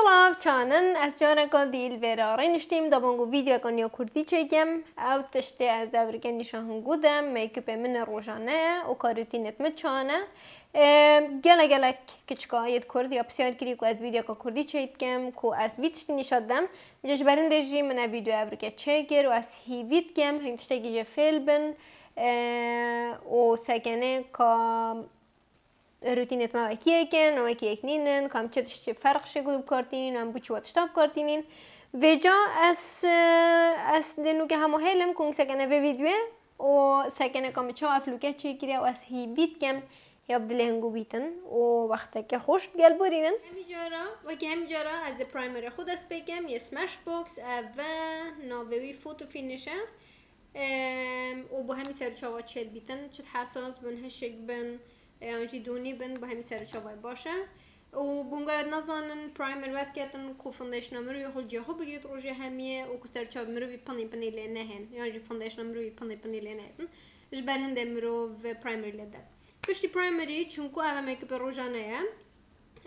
سلام چانن از جان دیل براره نشتیم دابونگو ویدیو کنیا کردی چگم او تشتی از دورگه نشان گودم میکپ من روزانه و کاروتینت مچانه گله کچکایت کردی بسیار کری کو از ویدیو کا کردی چگم کو از ویدشتی نشدم جش برنده جی من ویدیو ابرگه چگر و از هیوید گم هنگشتی گیج فیلبن و سکنه کا روتینت ما کیه کن و کیه کنین کام چه فرق شده بکارتین و بچه وقت شتاب کارتینین و جا از دنو که همه هلم کن سکنه به ویدیو و سکنه کام چه افلوکه چی کریه و از هی بیت کم یا بدله هنگو بیتن و وقتی که خوش گل بودینن همین جارا از پرایمر خود است بگم یه سمش باکس و ناوی فوتو فینیشه و با همین سر چاوات شد بیتن چه حساس بن هشک بن آنچه دونی بن با همین سر چاوای باشه و بونگاید نزانن پرایمر وقت کردن کو فوندیشن مروی خود جه خوب بگیرید روزی همیه و کو سر چاو مروی پنی لینه هن یعنی فوندیشن مروی پنی لینه هن اش برهنده مرو و پرایمر لیده پشتی پرایمری چونکو اول میکپ روزانه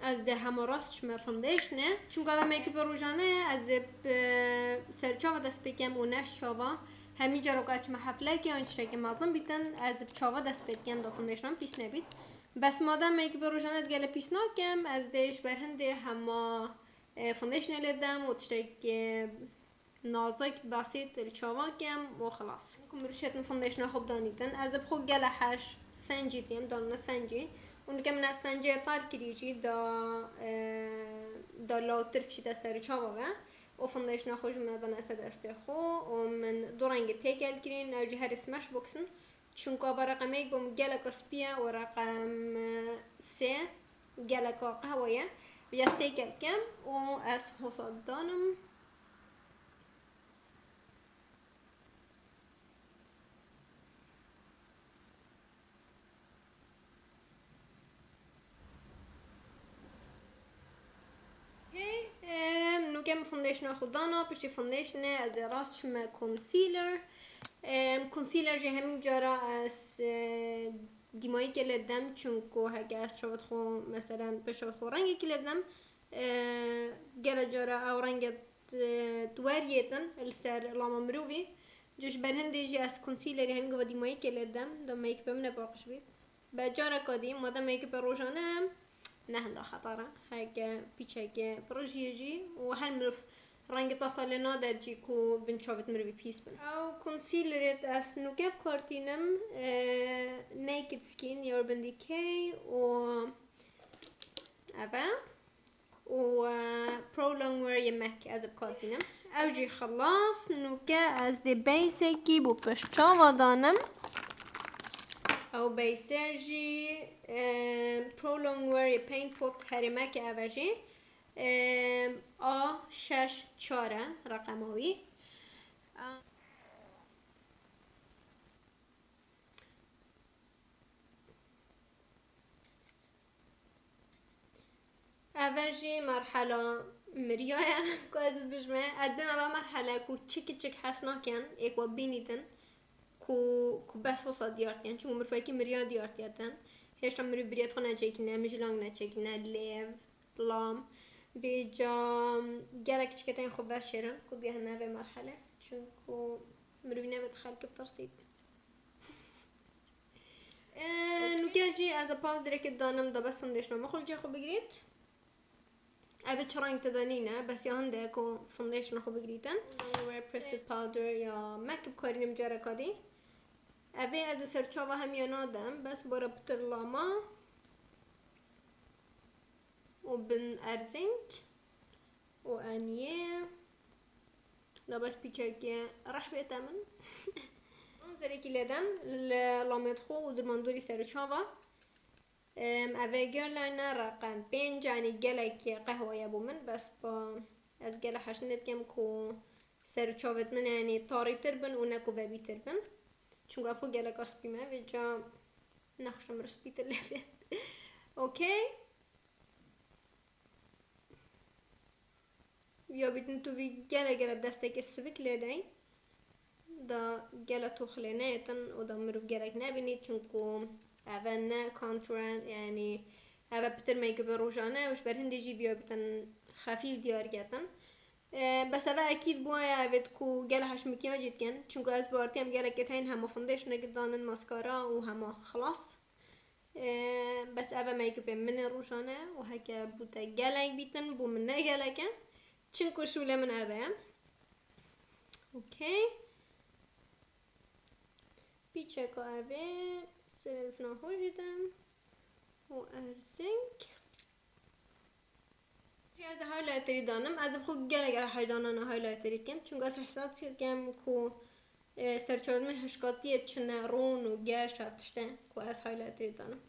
از ده همه راستش ما فوندیشنه چونکو اول میکپ روزانه از سر چاو دست بگم و نش چاوا همین جا رو که ما حفله که آنچه که مازن بیتن از چاوا دست بگم دا فوندیشنم پیس نبید بس مادام میگه بروجانت گله پیس نکم از دیش برهنده همه فوندیشن لیدم و تشتک نازک بسیط چاوا کم و خلاص کم روشتن فوندیشن خوب دانیدن از بخو گله حش سفنجی تیم دان سفنجی اون که من سفنجی طار کریجی دا لاوتر بشی سر چاوا و فوندیشن خوش من دان اسد استخو و من دو رنگ تیکل کرین اوجی هر اسمش بوکسن چون که رقمی گم گله کسپیه و رقم سه گله قهوه‌یه بیاستی کم و از حساب دانم نوکم فوندیشن خودانا پشتی فوندیشن از راستش ما کنسیلر جه همین جارا از دیمایی که لدم چون که هگه از چوبت خو مثلا بشوت خو رنگی که لدم گله جارا او رنگ دواریتن السر لاما مروی جوش برهنده جی از کنسیلری همین گوه دیمایی که لدم دا میک بمنه باقش بید با جارا کدی مادا میک بروجانه نه هنده خطره هگه پیچه هگه پروژیه جی و هر مروف رنگ تصاله ناده جی کو بنشافت مروی پیس بن او کنسیلرت از نوکب کارتینم نیکد سکین یا Urban Decay و اوه و برو لونگویر یه مک از بکارتینم او جی خلاص نوکه از دی بیسکی بو پشتا و دانم او بیسر جی برو لونگویر یه پینت پوت هری مک اوه جی A64 رقموی اولی مرحله مریاه که از بجمه ادبم اول مرحله کو چک حسنا کن ایک و بینیدن کو بس وصل دیارتین چون مرفای کی مریاه دیارتیتن هیچ مری بریت خونه چکنه مجلانگ نچکنه لیو لام بیجا گلک چکتین خوب بس شرن کو بیهنه به مرحله چون کو مروی نبود خلق بترسید نوکیجی از پاودر که دانم دا بس فوندیشن مخل جا خوب بگیرید اوه چه رنگ تدانینه بس یا هنده که فوندیشن خوب بگیریدن ویر پرسید پاودر یا مکب کارینم جاره کادی اوه از سرچاوه همیان آدم بس برا بتر لاما و بن ارزنگ و انیه دا بس پیچه که رح بیتمن منظره که لیدم لامیت خو و درماندوری سرچاوه اوه گرلاینه رقم 5 یعنی گله که قهوه بومن بس با از گله حشنت کم که سرچاوت من یعنی تاری تر بن و نکو ببی تر بن چون که اپو گله کاسپیمه و جا نخوشم رسپی تر لفید اوکی یا بیتن تو وی گله دسته که سویک لیدین دا گله توخله نیتن و دا مروف گلک نبینید چون که اول نه کانتورن یعنی هذا بتر ميكب روجانه وش برهندي جي بيو بتن خفيف ديار جاتن. بس هذا اكيد بوايا بدكو جالها هش مكياج كان چونكو از بارتيم جالك كتين هما فونديشن قدان ماسكارا وهما خلاص. بس هذا ميكب من روجانه وهكا بوتا جالك بيتن بو من جالك چونكو شوله من هذا. اوكي بیچک آوه سلف نخوشیدم و ارسنگ از هایلایتری دانم از بخو گله هایدانانه هایلایتری کم چون از حسات کم کو سرچادم هشکاتیه چنه رون و گشت هفتشتن کو از هایلایتری دانم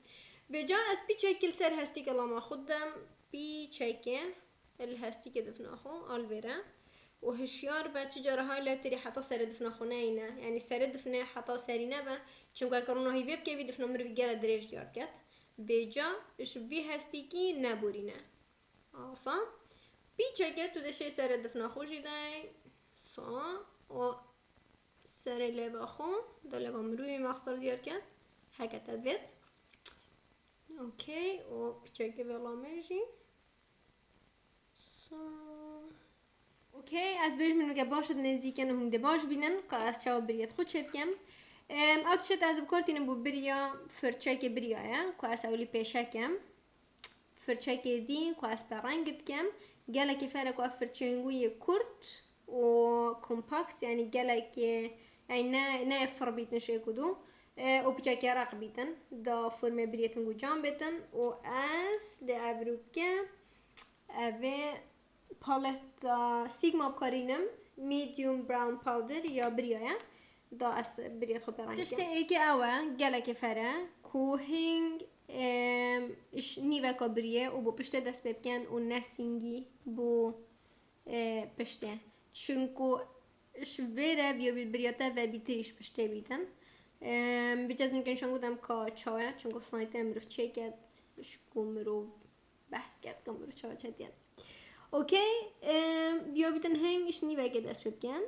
به جا از بیچکل سر هستی که لما خودم بیچکه الهستی که دفنه خو آلویره وهشيار با تجارة هايلايتري حتى سر دفنا خناينه يعني سر دفنا حتى سرينا با چونكو كورونا هي بيب كي دفنا مر بيجالا دريج ديار كات بيجا اش بي هستيكي نابورينا اوصا بيچا كات ودشي سر دفنا خوجي داي صا و سر لبا خو دا لبا مروي مصدر ديار كات هكا تدفيد اوكي و بيچا كي بلا ميجي اوکی از بیش منو که باشد نزدیکن و هنده باش بینن که از چاو بریت خود شد کم اوت شد از بکارتینم بو بریا فرچه که بریاه که از اولی پیشه کم فرچه که دی که از پرنگت کم گله که فرق و فرچه انگوی کرد و کمپاکت یعنی گله که یعنی نه افر بیتن شوی کدو و پیچه که رق بیتن دا فرم بریت انگو جام بیتن و از ده ابروکه اوه پالت سیگما بکارینم میدیوم براون پاودر یا بریایه دا است بریت خوب برنگیم تشته ایکی اوه گله که فره کوهینگ اش نیوه که بریه و با پشته دست ببکن و نسینگی با پشته چونکو اش ویره بیا بریاته و بیتریش پشته بیتن بیچه نکنشان گودم که چاوه چونکو سنایته مروف چه کد شکو مروف بحث کد که مروف چاوه چه دید اوکی ویا بیتن هنگش نیوه که دست ببکن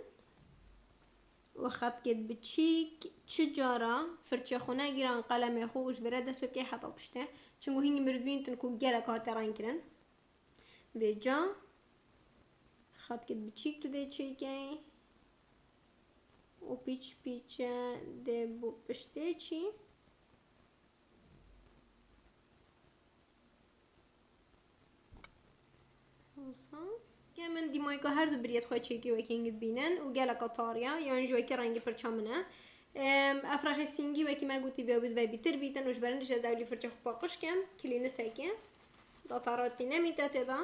و خط کد بچیک چجارا فرچه خونه گیران قلم خوش برای دست ببکن حتی پشته چونگو هنگی مرد بین تنکو گله که هاتران کرن به جا خط کد بچیک تو ده چیکی و پیچ ده بو پشته چی که من دیمایی که هر دو بریت خواهد چیکی و کنگید بینن و گله کتاریا یعنی جوی که رنگی پرچامنه افراخ سینگی و که ما گوتی بیا بود و بیتر بیتن وش برندش از دولی فرچه خوب باقش کم کلینه سکه داتاراتی نمیده تدا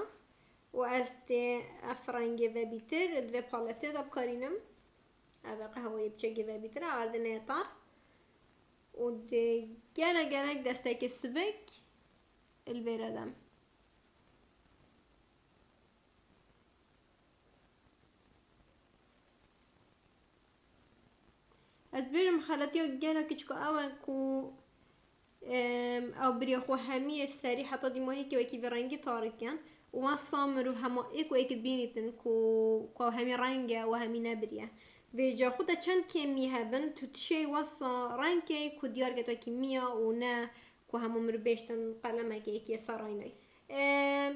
و از ده افرنگی و بیتر دو پالته دا بکارینم اوه قهوه بچگی و بیتر آرده نیتار و ده گله دسته که سبک البردم از بیرم خالتی و گله کچکو اوه کو او بریا خو همیش سری حتی دیماهی که وکی رنگی تاریک کن و ما سامر و هما ایک و ایک بینیتن کو همی رنگه و همی نبریه و جا خود چند کمی هبن تو تشی واسا رنگه کو دیار گت وکی میا و نه کو همو مر بیشتن قلمه که یکی سراینای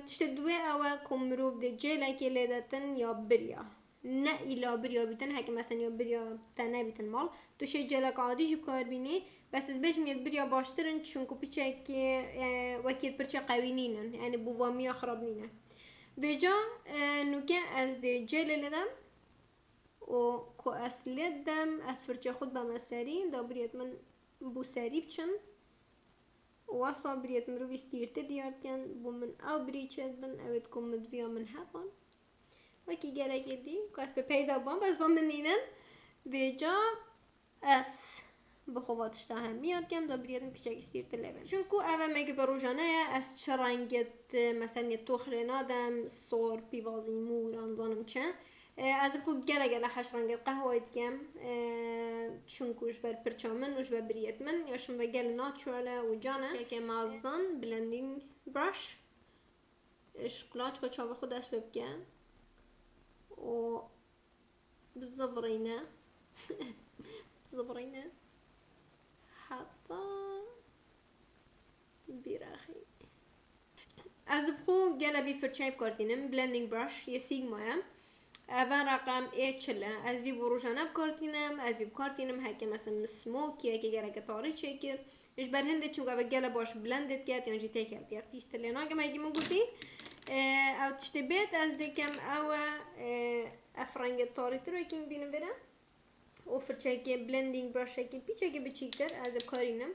تشت دوی اوه کو مروف ده جیله که لیدتن یا بریا نه ایلا بریا بیتن هک مثلا یا بریا تنه بیتن مال تو شی جلک عادی جب کار بینی بس از بیش میاد بریا باشترن چونکو پیچه که وکیل پرچه قوی نینن یعنی بوامیا خراب نینن بجا نوکه از ده جل لیدم و کو از لیدم از فرچه خود بمسری دا بریت من بو سری بچن واسا بریت من رو بیستیرته دیار کن بو من او بری چد من اوید کم مدویا من حقان وکی گله گردی که از به پیدا بام بس بام منینن و جا از بخواتش تا هم میاد کم دا بریدم پیچه استیرته لبن چون کو اوه میگه بروجانه از چه رنگت مثلا یه توخره نادم سور پیوازی مور انزانم چه از بخو گله حش رنگ قهوه کم چون کوش بر پرچامن وش بر بریت من یاشم و گل ناتشوراله و جانه چه که مازن بلندینگ براش اشکلاچ که چاوه خود دست ببکن و بالزبرينة زبرينة حتى براخي از بخو گله بی فرچه بکردینم بلندینگ براش یه سیگمایم اول رقم چله از بی بروجانه بکردینم از بی بکردینم هکی مثلا سموکی که گله گتاری چکر اش بر هنده چون که گله باش بلندت کرد یا انجی تکرد کرد پیست لینا که مگی من گوتی او تشتی بیت از دیکم او افرنگ تاری تر اکیم بینم برم و فرچه که بلندینگ براش که پیچه که بچیکتر از بکارینم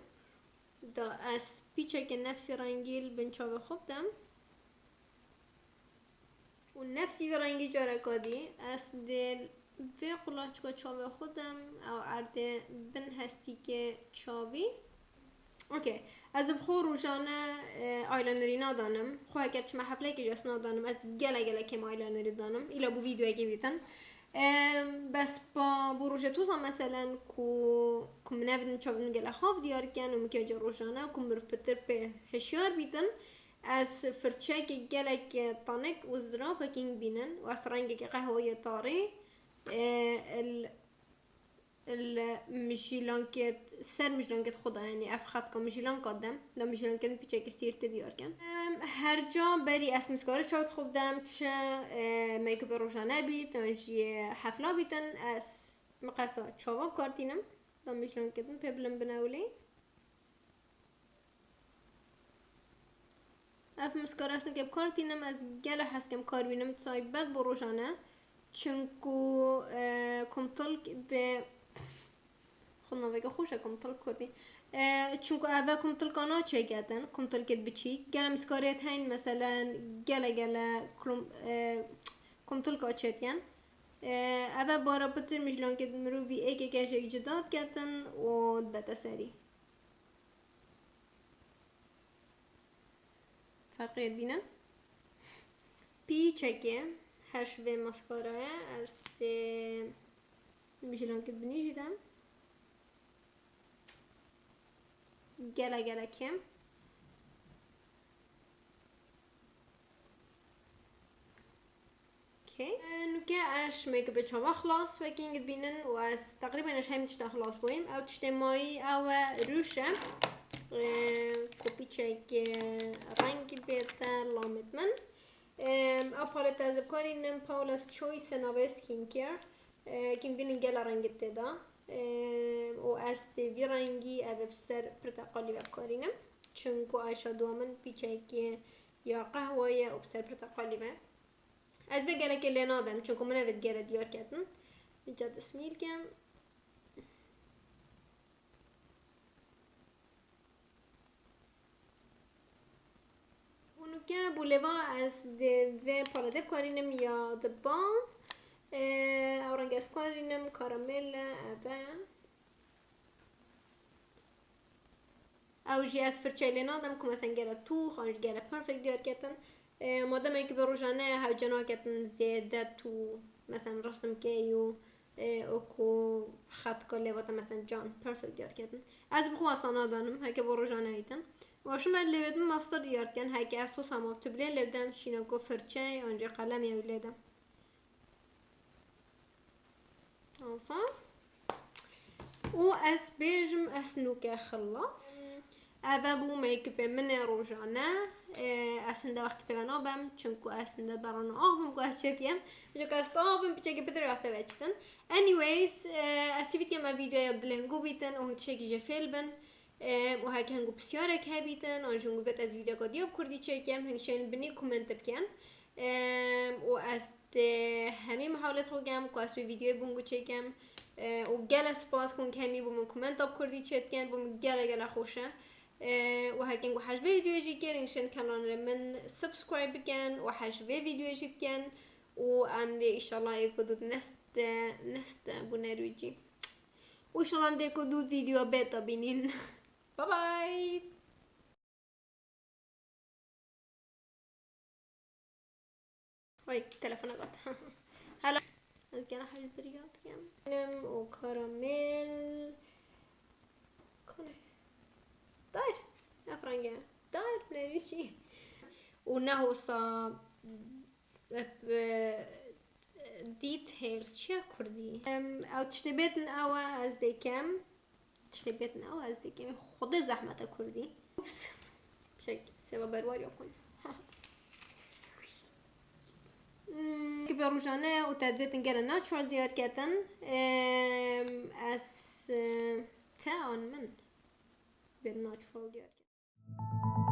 دا از پیچه که نفسی رنگیل بنچاو خوب دم و نفسی رنگی جاره کادی از دل و قلاچکا چاو خودم او عرده بن هستی که چاوی اوکی از بخور روزانه آیلاینری ندانم خواه که چما حفله که جس ندانم از گله کم آیلاینری دانم ایلا بو ویدیو اگه بیتن بس با روژه توزا مثلا کو منافدن چاودن گله خواف دیار کن و مکیاج روزانه و کم بروف پتر به هشیار بیتن از فرچه که گله که تانک و زراف کینگ بینن و از رنگ که قهوه تاری المشيلانكت سر مشيلانكت خدا يعني افخت كم مشيلان قدم لا مشيلانكت بيچه كستيرت ديار كن هر جا بری اسمسکار چاوت خوب دم چه میکاپ روشانه بیت تنجی حفله بیتن از مقصا چاواب کارتینم لا مشيلانكت پبلم بناولی اف مسکار اسن که کارتینم از گله هست کم کار بینم تایبت بروشانه چونکو کنترل به خودم وگه خوشه کنترل کردی چونکو اول کنترل کانا چه گردن کنترل کد بچی گله مسکاریت هین مثلا گله کنترل کا چتین اول بارا پتر مجلان کد مروی ایک کشه ایجادات کردن و داتا سری فرقی بینن پیچه هش به مسکارای از مجلان کد بنیجیدم گله کم اوکی نوکه اش میکاپ چاوا خلاص و کینگ بینن و از تقریبا اش همین تشتا خلاص بویم او تشته مایی او روشه کوپی چک رنگ بیتا لامت من او پالت از بکارینم پاولاس چویس نوه سکین کیر کین بینن گله رنگت دا و از وی رنگی او بسر پرتقالی بکارینم چونکو آیشا دوامن پیچه که یا قهوه و بسر پرتقالی به از به گله که لینادم چونکو من اوید گله دیار کردن اینجا دسمیل کم اونو که بولوا از دوی پالاده بکارینم یا دبان او رنگ از بکارینم کارامل او جی از فرچه لینادم که مثلا گله تو خانج گله پرفکت دیار کردن مادام که به روزانه ها جنا کردن زیاده تو مثلا رسم که یو اکو خط کله و مثلا جان پرفکت دیار کردن از بخو آسان دانم ها که به روزانه ایتن واشون من لیدم ماستر دیار کردن ها که اساس هم تبلیغ لیدم شینا کو فرچه آنجا قلم یه لیدم آسان و از بیجم اسنو که خلاص اول بو میکاپ من روزانه اسنده وقتی پیوانابم چونکو اسنده بران آفم کو از چتیم بچه که است آفم بچه که بدر وقتی وچتن anyways اسیبیت که ما ویدیو یاد دلنگو بیتن و هیچ که جفیل بن و هک هنگو بسیاره که بیتن آنجونگو بیت از ویدیو که دیاب کردی چکیم هنگشین بینی کومنت بکن و از همه محاولت خوگم که از ویدیو بونگو چکم و گله سپاس کن که همی بومن کومنت آب کردی چتکن بومن گله خوشه و هكين وحاج في فيديو يجي كيرين شن كانال من سبسكرايب بكن وحاج في فيديو يجي بكن وعندي ان شاء الله يكودود نست بونيروجي وان شاء الله عندي يكودود فيديو بيتا بينين باي باي وي تلفون قط هلا از كان حاجه بريات كم وكراميل كونه داير افرنجا داير بلايشي ونهو صا ديتيلز چه کردی او تشتبهتن او از دیکم خود زحمت کردی اوپس بشک سبا برواری کن که به روزانه و تدویت انگار ناتشورال دیار کتن از تا آن من به ناتشورال دیار کتن